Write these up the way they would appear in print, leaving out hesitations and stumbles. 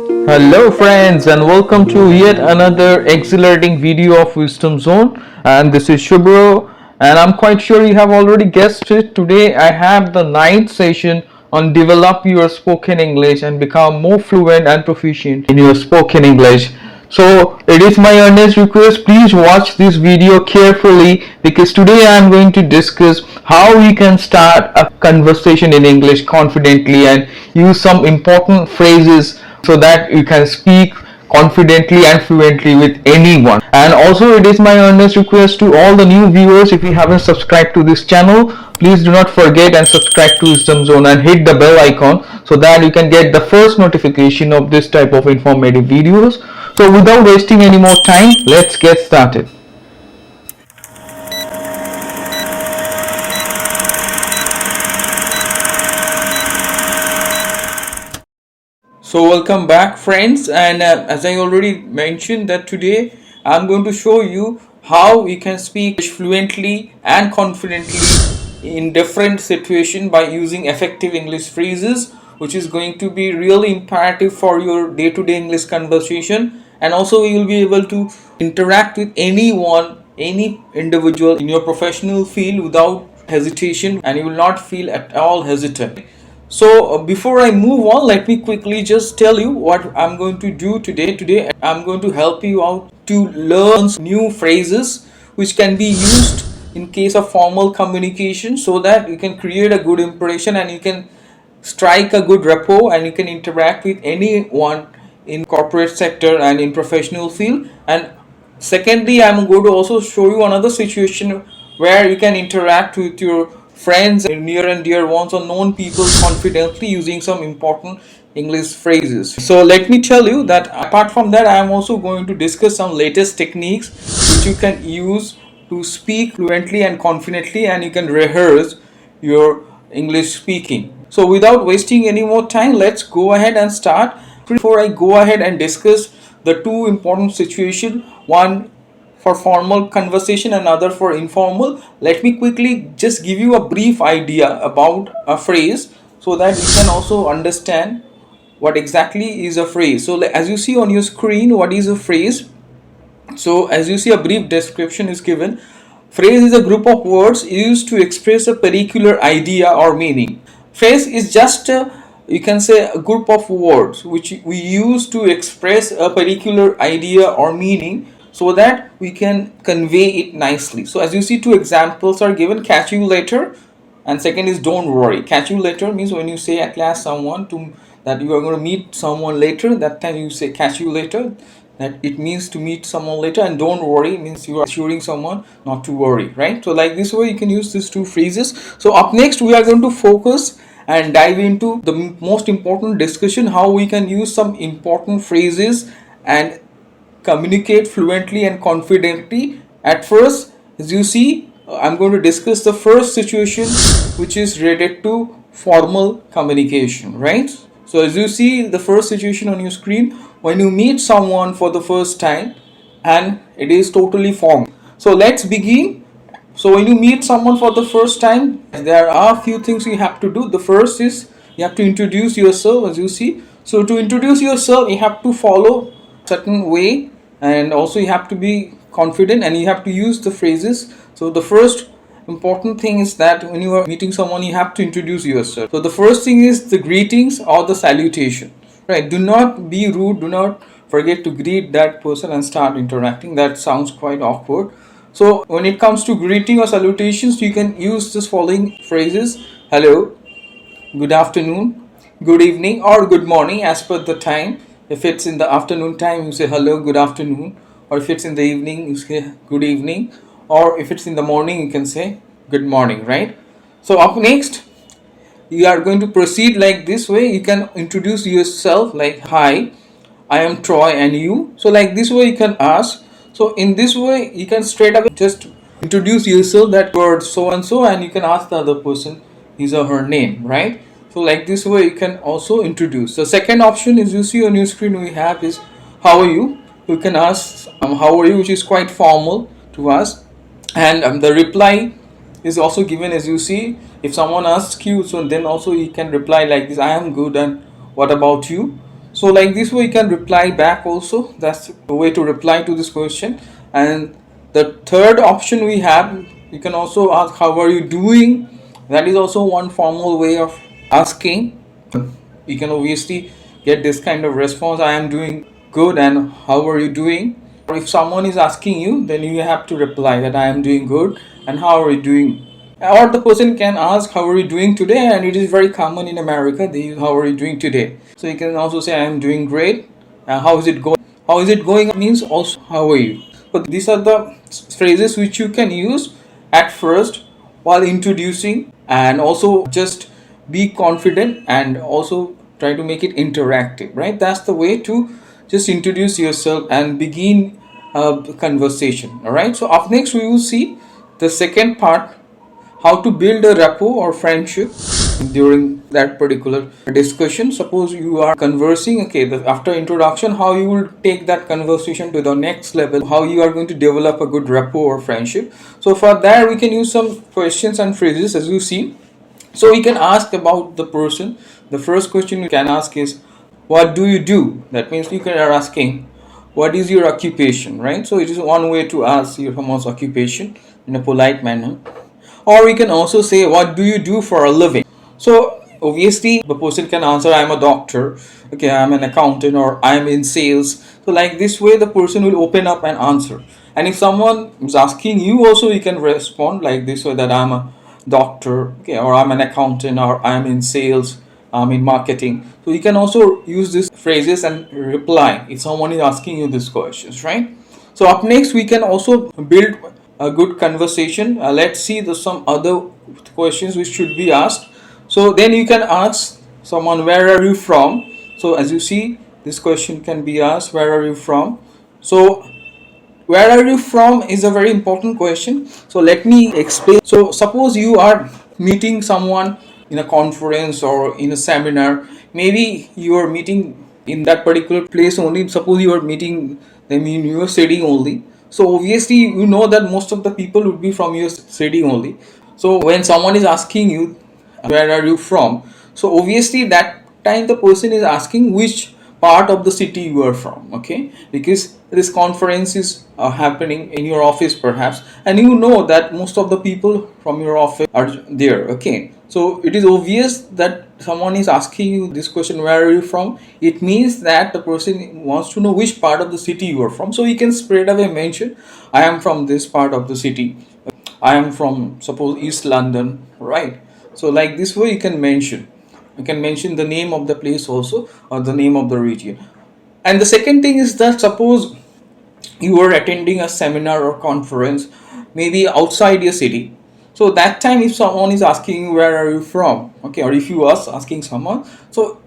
Hello friends and welcome to yet another exhilarating video of WisdomZone, and this is Shubro, and I'm quite sure you have already guessed it. Today I have the ninth session on develop your spoken English and become more fluent and proficient in your spoken English. So it is my earnest request, please watch this video carefully because today I am going to discuss how we can start a conversation in English confidently and use some important phrases so that you can speak confidently and fluently with anyone. And also it is my earnest request to all the new viewers, if you haven't subscribed to this channel, please do not forget and subscribe to WisdomZone and hit the bell icon so that you can get the first notification of this type of informative videos. So without wasting any more time, let's get started. So welcome back friends, and as I already mentioned that today I'm going to show you how we can speak fluently and confidently in different situations by using effective English phrases, which is going to be really imperative for your day-to-day English conversation, and also you will be able to interact with anyone, any individual in your professional field without hesitation, and you will not feel at all hesitant. So before I move on, let me quickly just tell you what I'm going to do today. Today I'm going to help you out to learn new phrases which can be used in case of formal communication so that you can create a good impression and you can strike a good rapport and you can interact with anyone in corporate sector and in professional field. And secondly, I'm going to also show you another situation where you can interact with your friends, near and dear ones, or known people confidently using some important English phrases. So let me tell you that apart from that, I am also going to discuss some latest techniques which you can use to speak fluently and confidently, and you can rehearse your English speaking. So without wasting any more time, let's go ahead and start. Before I go ahead and discuss the two important situations, one for formal conversation, another for informal, let me quickly just give you a brief idea about a phrase so that you can also understand what exactly is a phrase. So as you see on your screen, what is a phrase? So as you see, a brief description is given. Phrase is a group of words used to express a particular idea or meaning. Phrase is just you can say a group of words which we use to express a particular idea or meaning so that we can convey it nicely. So as you see, two examples are given: catch you later, and second is don't worry. Catch you later means when you say at last someone to that you are going to meet someone later, that time you say catch you later, that it means to meet someone later. And don't worry means you are assuring someone not to worry, right? So like this way you can use these two phrases. So up next we are going to focus and dive into the most important discussion, how we can use some important phrases and communicate fluently and confidently. At first, as you see, I'm going to discuss the first situation which is related to formal communication, right? So as you see the first situation on your screen, when you meet someone for the first time and it is totally formal. So let's begin. So when you meet someone for the first time, there are a few things you have to do. The first is you have to introduce yourself, as you see. So to introduce yourself, you have to follow certain way, and also you have to be confident and you have to use the phrases. So the first important thing is that when you are meeting someone, you have to introduce yourself. So the first thing is the greetings or the salutation, right? Do not be rude, do not forget to greet that person and start interacting. That sounds quite awkward. So when it comes to greeting or salutations, you can use this following phrases: hello, good afternoon, good evening, or good morning as per the time. If it's in the afternoon time, you say hello, good afternoon, or if it's in the evening, you say good evening, or if it's in the morning, you can say good morning, right? So up next, you are going to proceed like this way. You can introduce yourself like, hi, I am Troy, and you. So like this way you can ask. So in this way you can straight away just introduce yourself, that word so and so, and you can ask the other person his or her name, right? So like this way you can also introduce. The second option is, you see on your screen, we have is how are you. You can ask how are you, which is quite formal to us, and the reply is also given. As you see, if someone asks you, so then also you can reply like this: I am good, and what about you? So like this way you can reply back also. That's the way to reply to this question. And the third option we have, you can also ask how are you doing. That is also one formal way of asking. You can obviously get this kind of response, I am doing good and how are you doing. Or if someone is asking you, then you have to reply that I am doing good and how are you doing. Or the person can ask how are you doing today, and it is very common in America, they use how are you doing today. So you can also say I am doing great. How is it going? How is it going means also how are you. So these are the phrases which you can use at first while introducing, and also just be confident and also try to make it interactive, right? That's the way to just introduce yourself and begin a conversation. All right, so up next we will see the second part, how to build a rapport or friendship during that particular discussion. Suppose you are conversing, okay, after introduction, how you will take that conversation to the next level, how you are going to develop a good rapport or friendship. So for that we can use some questions and phrases, as you see. So we can ask about the person. The first question you can ask is, what do you do? That means you are asking, what is your occupation, right? So it is one way to ask your someone's occupation in a polite manner. Or we can also say, what do you do for a living? So obviously the person can answer, I'm a doctor, okay, I'm an accountant, or I'm in sales. So like this way the person will open up and answer. And if someone is asking you also, you can respond like this way, that I'm a doctor, okay, or I'm an accountant, or I'm in sales, I'm in marketing. So you can also use these phrases and reply if someone is asking you these questions, right? So up next we can also build a good conversation. Let's see some other questions which should be asked. So then you can ask someone, where are you from? So as you see, this question can be asked, where are you from? So where are you from is a very important question. So let me explain. So suppose you are meeting someone in a conference or in a seminar. Maybe you are meeting in that particular place only. Suppose you are meeting them in your city only. So obviously you know that most of the people would be from your city only. So when someone is asking you, where are you from? So obviously that time the person is asking which part of the city you are from, okay, because this conference is happening in your office perhaps, and you know that most of the people from your office are there, okay. So it is obvious that someone is asking you this question, where are you from? It means that the person wants to know which part of the city you are from. So you can straight away mention, I am from this part of the city, I am from, suppose, East London, right? So like this way you can mention the name of the place also, or the name of the region. And the second thing is that suppose you are attending a seminar or conference maybe outside your city. So that time if someone is asking you, where are you from, okay, or if you are asking someone, so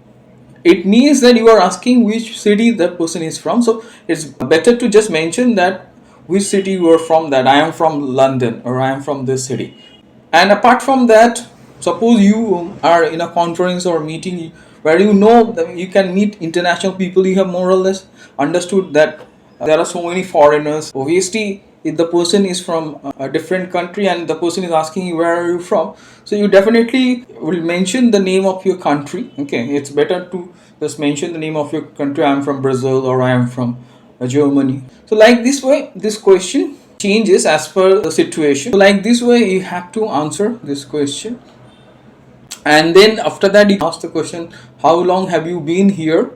it means that you are asking which city that person is from. So it's better to just mention that which city you are from, that I am from London or I am from this city. And apart from that, suppose you are in a conference or meeting where you know that you can meet international people, you have more or less understood that there are so many foreigners. Obviously if the person is from a different country and the person is asking you, where are you from, so you definitely will mention the name of your country, okay. It's better to just mention the name of your country, I am from Brazil or I am from Germany. So like this way this question changes as per the situation. So like this way you have to answer this question, and then after that you ask the question, how long have you been here?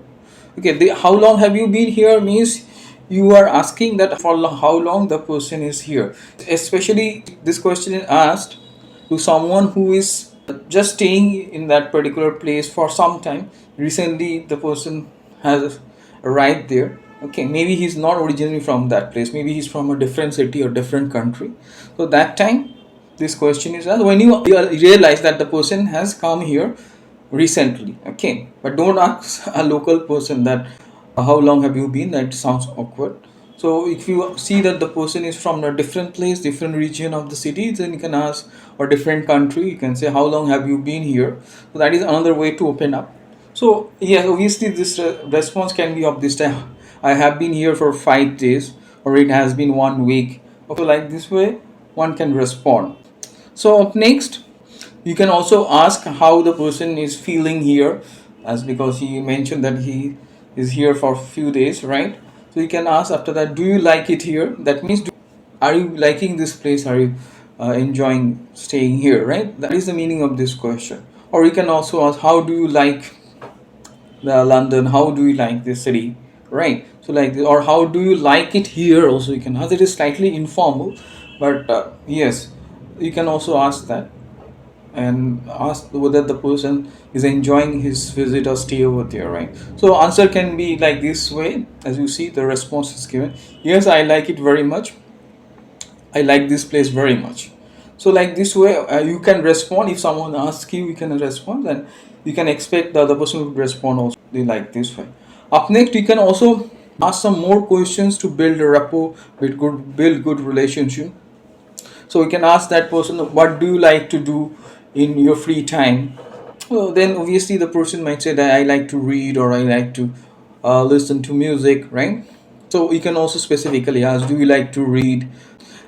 Okay, how long have you been here means you are asking that for how long the person is here. Especially this question is asked to someone who is just staying in that particular place for some time. Recently the person has arrived there, okay, maybe he's not originally from that place, maybe he's from a different city or different country. So that time this question is asked when you realize that the person has come here recently, okay. But don't ask a local person that how long have you been, that sounds awkward. So if you see that the person is from a different place, different region of the city, then you can ask, or different country, you can say, how long have you been here? So that is another way to open up. So yes, obviously this response can be of this type, I have been here for 5 days, or it has been 1 week. Okay, like this way one can respond. So up next you can also ask how the person is feeling here, as because he mentioned that he is here for a few days, right? So you can ask after that, do you like it here? That means, are you liking this place? Are you enjoying staying here, right? That is the meaning of this question. Or you can also ask, how do you like the London? How do you like this city, right? So like this, or how do you like it here? Also you can ask. It is slightly informal, but yes, you can also ask that and ask whether the person is enjoying his visit or stay over there, right? So answer can be like this way. As you see, the response is given, yes, I like it very much, I like this place very much. So like this way, you can respond. If someone asks you, you can respond, and you can expect the other person would respond also like this way. Up next, you can also ask some more questions to build a rapport, build good relationship. So you can ask that person, what do you like to do in your free time? Well, then obviously the person might say that I like to read, or I like to listen to music, right? So you can also specifically ask, do you like to read?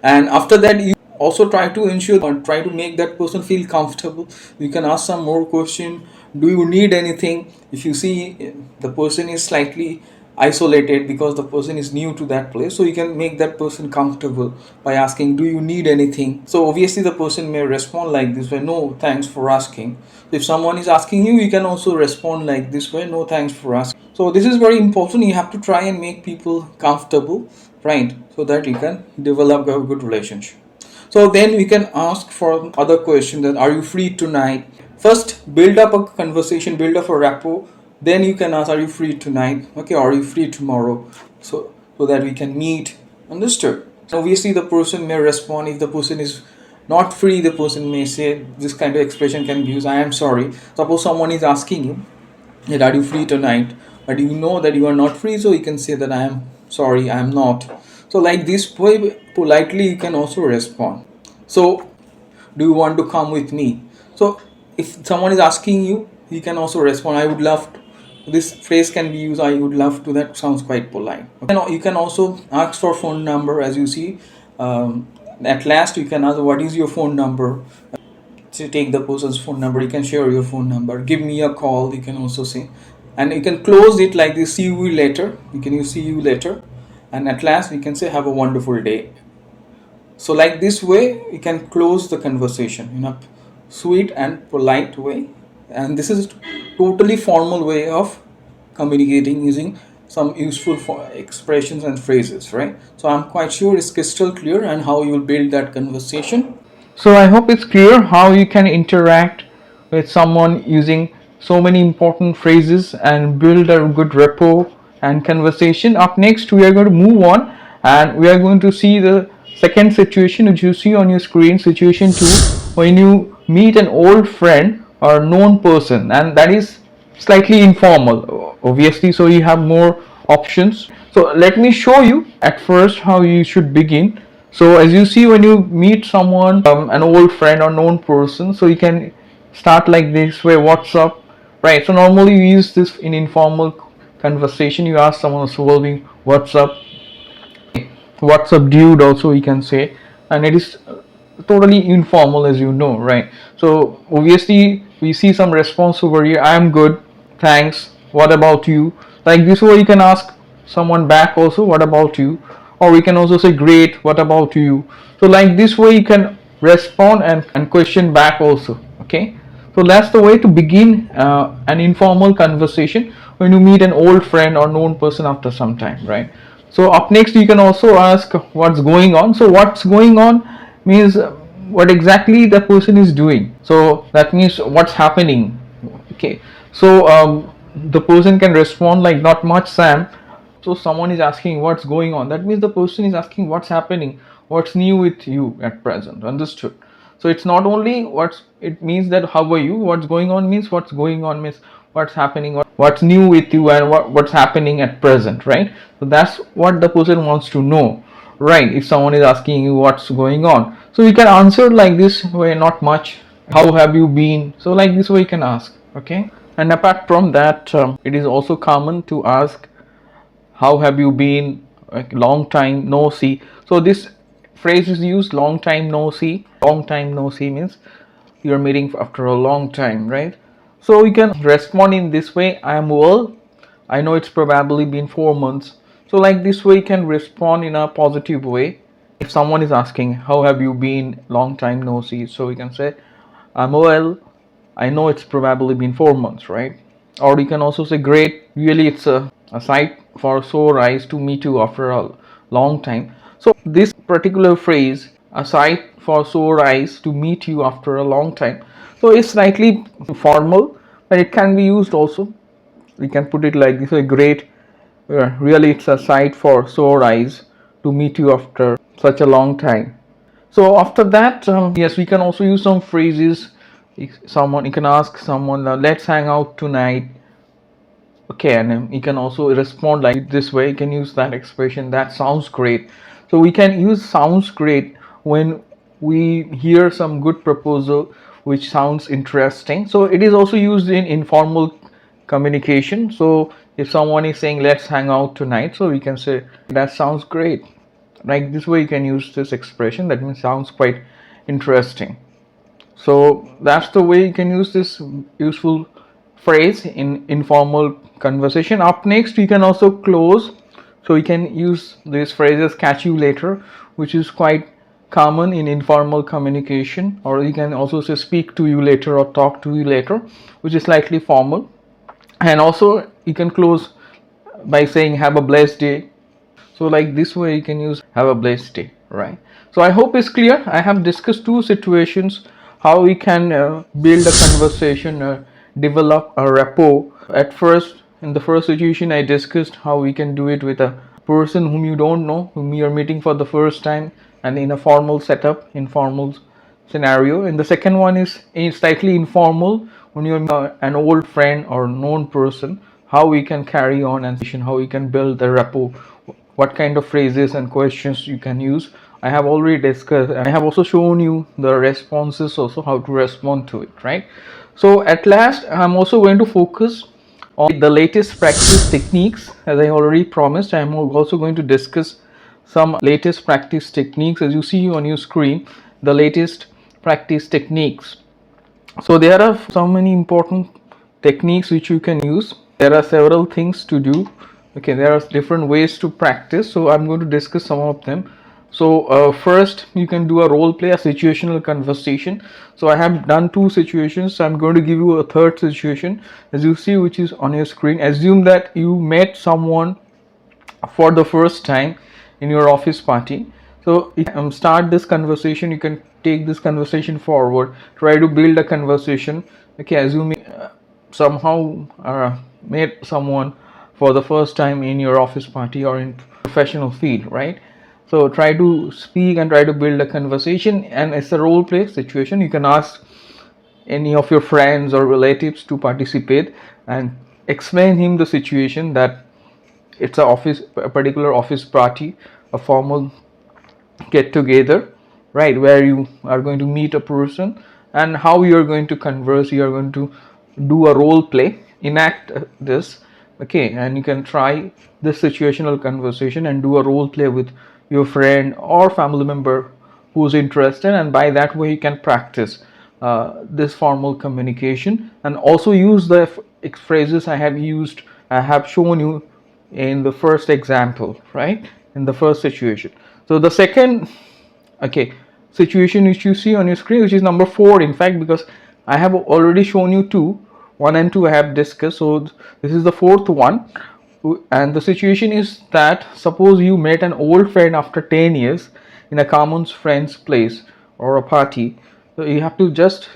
And after that, you also try to ensure or try to make that person feel comfortable. You can ask some more question. Do you need anything? If you see the person is slightly isolated because the person is new to that place, so you can make that person comfortable by asking, do you need anything? So obviously the person may respond like this way, no thanks for asking. If someone is asking you, you can also respond like this way, no thanks for asking. So this is very important. You have to try and make people comfortable, right? So that you can develop a good relationship. So then we can ask for other question, that are you free tonight? First build up a conversation, build up a rapport, then you can ask, are you free tonight? Okay, are you free tomorrow? So that we can meet. Understood? Obviously the person may respond. If the person is not free, the person may say, this kind of expression can be used, I am sorry. Suppose someone is asking you that, are you free tonight? But you know that you are not free, so you can say that I am sorry, I am not. So like this way, politely you can also respond. So do you want to come with me? So if someone is asking you, you can also respond, I would love to. This phrase can be used, I would love to. That sounds quite polite. You can also ask for phone number. As you see, at last you can ask, what is your phone number? To take the person's phone number, you can share your phone number, give me a call, you can also say. And you can close it like this, see you later. You can use see you later, and at last we can say, have a wonderful day. So like this way you can close the conversation in a sweet and polite way. And this is totally formal way of communicating using some useful expressions and phrases, right? So I'm quite sure it's crystal clear and how you will build that conversation. So I hope it's clear how you can interact with someone using so many important phrases and build a good rapport and conversation. Up next, we are going to move on, and we are going to see the second situation which you see on your screen, situation 2, when you meet an old friend or known person, and that is slightly informal, obviously, so you have more options. So let me show you at first how you should begin. So as you see, when you meet someone, an old friend or known person, so you can start like this way, what's up, right? So normally you use this in informal conversation. You ask someone, so well, what's up, what's up dude, also you can say. And it is totally informal, as you know, right? So obviously we see some response over here, I am good, thanks, what about you? Like this way you can ask someone back also, what about you? Or we can also say, great, what about you? So like this way you can respond and question back also. Okay, so that's the way to begin an informal conversation when you meet an old friend or known person after some time, right? So up next you can also ask, what's going on? So what's going on means what exactly the person is doing. So that means what's happening. Okay, so the person can respond like, not much, Sam. So someone is asking what's going on, that means the person is asking what's happening, what's new with you at present. Understood? So it's not only what's, it means that how are you, what's going on means what's going on means what's happening, what's new with you, and what's happening at present, right? So that's what the person wants to know, right? If someone is asking you what's going on, so you can answer like this way, not much, how have you been? So like this way you can ask. Okay, and apart from that, it is also common to ask, how have you been, like, long time no see. So this phrase is used, long time no see. Long time no see means you're meeting after a long time, right? So you can respond in this way, I am well, I know it's probably been 4 months. So like this way you can respond in a positive way. If someone is asking, how have you been, long time no see, so we can say, I'm well, I know it's probably been 4 months, right? Or you can also say, great, really it's a sight for sore eyes to meet you after a long time. So this particular phrase, a sight for sore eyes to meet you after a long time, so it's slightly formal, but it can be used also. We can put it like this: a great, really it's a sight for sore eyes to meet you after such a long time. So after that, yes, we can also use some phrases. If someone, you can ask someone, let's hang out tonight. Okay, and you can also respond like this way. You can use that expression, that sounds great. So we can use sounds great when we hear some good proposal which sounds interesting. So it is also used in informal communication. So if someone is saying let's hang out tonight, so we can say that sounds great. Like this way you can use this expression, that means sounds quite interesting. So that's the way you can use this useful phrase in informal conversation. Up next, you can also close. So you can use these phrases, catch you later, which is quite common in informal communication. Or you can also say speak to you later or talk to you later, which is slightly formal. And also you can close by saying have a blessed day. So like this way you can use have a blessed day, right? So I hope it's clear. I have discussed two situations, how we can build a conversation, develop a rapport. At first, in the first situation, I discussed how we can do it with a person whom you don't know, whom you are meeting for the first time, and in a formal setup, informal scenario. And the second one is slightly informal, when you're an old friend or known person, how we can carry on and how we can build the rapport, what kind of phrases and questions you can use. I have already discussed, and I have also shown you the responses, also how to respond to it, right? So at last, I'm also going to focus on the latest practice techniques. As I already promised, I'm also going to discuss some latest practice techniques. As you see on your screen, the latest practice techniques. So there are so many important techniques which you can use. There are several things to do. Okay, there are different ways to practice, so I'm going to discuss some of them. So first, you can do a role play, a situational conversation. So I have done two situations, so I'm going to give you a third situation, as you see, which is on your screen. Assume that you met someone for the first time in your office party. So you can start this conversation, you can take this conversation forward, try to build a conversation. Okay, assuming somehow met someone for the first time in your office party or in professional field, right? So try to speak and try to build a conversation, and it's a role play situation. You can ask any of your friends or relatives to participate and explain him the situation, that it's a particular office party, a formal get together, right, where you are going to meet a person, and how you are going to converse. You are going to do a role play, enact this. Okay, and you can try this situational conversation and do a role play with your friend or family member who's interested, and by that way you can practice this formal communication, and also use the phrases I have shown you in the first example, right, in the first situation. So the second, okay, situation which you see on your screen, which is number 4, in fact, because I have already shown you 1 and 2 I have discussed, so this is the fourth one. And the situation is that, suppose you met an old friend after 10 years in a common friend's place or a party. So you have to just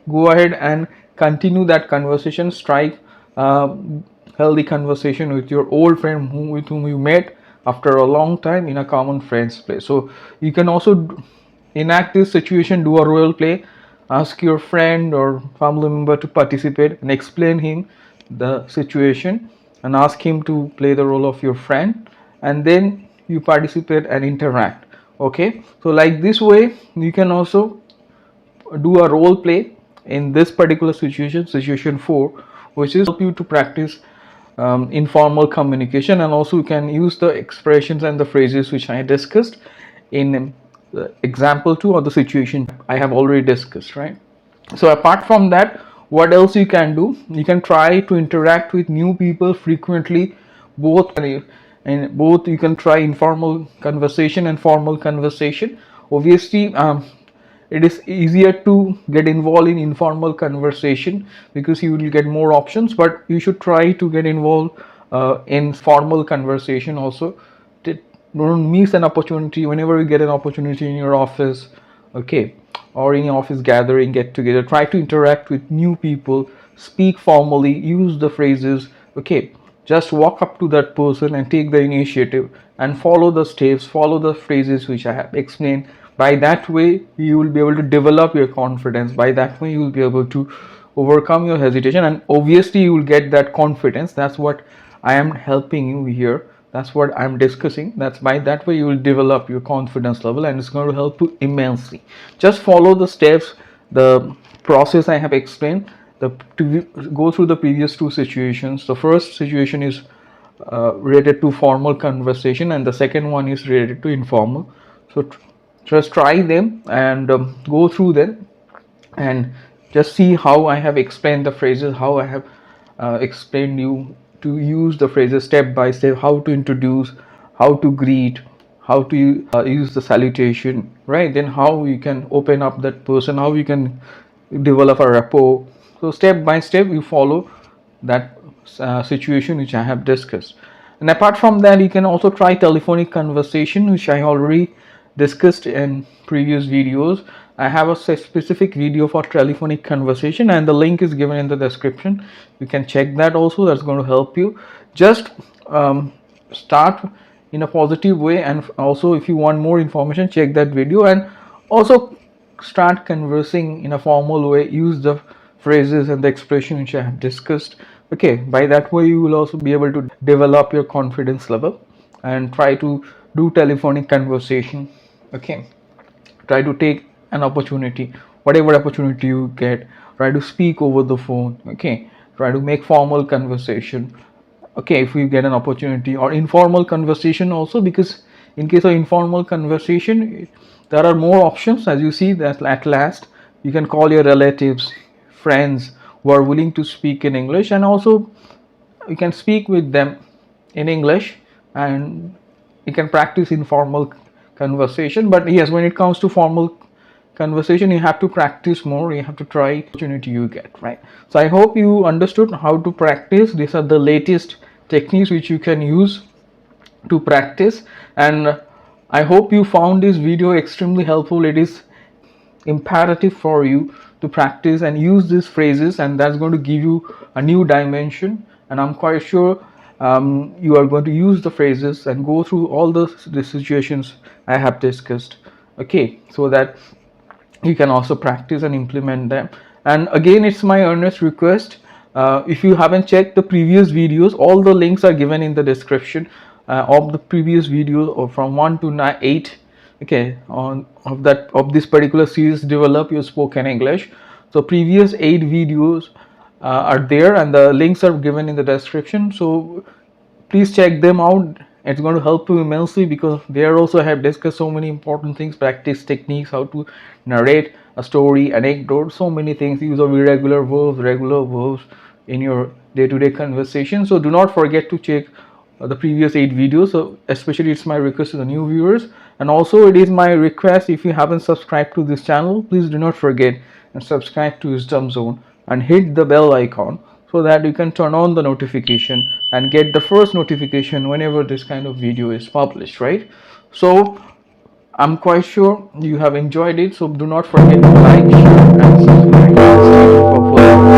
go ahead and continue that conversation, strike healthy conversation with your old friend with whom you met after a long time in a common friend's place. So you can also enact this situation, do a role play, ask your friend or family member to participate and explain him the situation, and ask him to play the role of your friend, and then you participate and interact. Okay, so like this way you can also do a role play in this particular situation, situation 4, which is help you to practice informal communication, and also you can use the expressions and the phrases which I discussed in the example 2 or the situation I have already discussed, right? So apart from that, What else you can do? You can try to interact with new people frequently, both, and both you can try informal conversation and formal conversation. Obviously, it is easier to get involved in informal conversation because you will get more options, but you should try to get involved in formal conversation also. Don't miss an opportunity whenever you get an opportunity in your office, okay, or in your office gathering, get together, try to interact with new people, speak formally, use the phrases, okay. Just walk up to that person and take the initiative and follow the steps, follow the phrases which I have explained. By that way you will be able to develop your confidence. By that way you will be able to overcome your hesitation, and obviously you will get that confidence. That's what I am helping you here, that's what I'm discussing. That's by that way you will develop your confidence level, and it's going to help you immensely. Just follow the steps, the process I have explained, the to go through the previous two situations. The first situation is related to formal conversation, and the second one is related to informal. So just try them and go through them, and just see how I have explained the phrases, how I have explained you to use the phrases step by step, how to introduce, how to greet, how to use the salutation, right? Then how you can open up that person, how you can develop a rapport. So step by step you follow that situation which I have discussed. And apart from that, you can also try telephonic conversation, which I already discussed in previous videos. I have a specific video for telephonic conversation, and the link is given in the description. You can check that also. That's going to help you. Just start in a positive way, and also if you want more information, check that video, and also start conversing in a formal way. Use the phrases and the expression which I have discussed. Okay, by that way you will also be able to develop your confidence level and try to do telephonic conversation. Okay, try to take an opportunity, whatever opportunity you get, try to speak over the phone. Okay, try to make formal conversation. Okay, if you get an opportunity, or informal conversation also, because in case of informal conversation there are more options. As you see that at last you can call your relatives, friends who are willing to speak in English, and also you can speak with them in English, and you can practice informal conversation. But yes, when it comes to formal conversation you have to practice more, you have to try opportunity you get, right? So I hope you understood how to practice. These are the latest techniques which you can use to practice, and I hope you found this video extremely helpful. It is imperative for you to practice and use these phrases, and that's going to give you a new dimension. And I'm quite sure you are going to use the phrases and go through all the situations I have discussed, okay, so that you can also practice and implement them. And again, it's my earnest request, if you haven't checked the previous videos, all the links are given in the description of the previous video, or from 1 to 8, okay, on of this particular series, develop your spoken English. So previous 8 videos are there, and the links are given in the description, so please check them out. It's going to help you immensely, because there also have discussed so many important things, practice techniques, how to narrate a story, anecdote, so many things, use of irregular verbs, regular verbs in your day-to-day conversation. So do not forget to check the previous 8 videos. So especially it's my request to the new viewers, and also it is my request, if you haven't subscribed to this channel, please do not forget and subscribe to WisdomZone and hit the bell icon, so that you can turn on the notification and get the first notification whenever this kind of video is published, right? So I'm quite sure you have enjoyed it, so do not forget to like, share and subscribe. Stay tuned for further.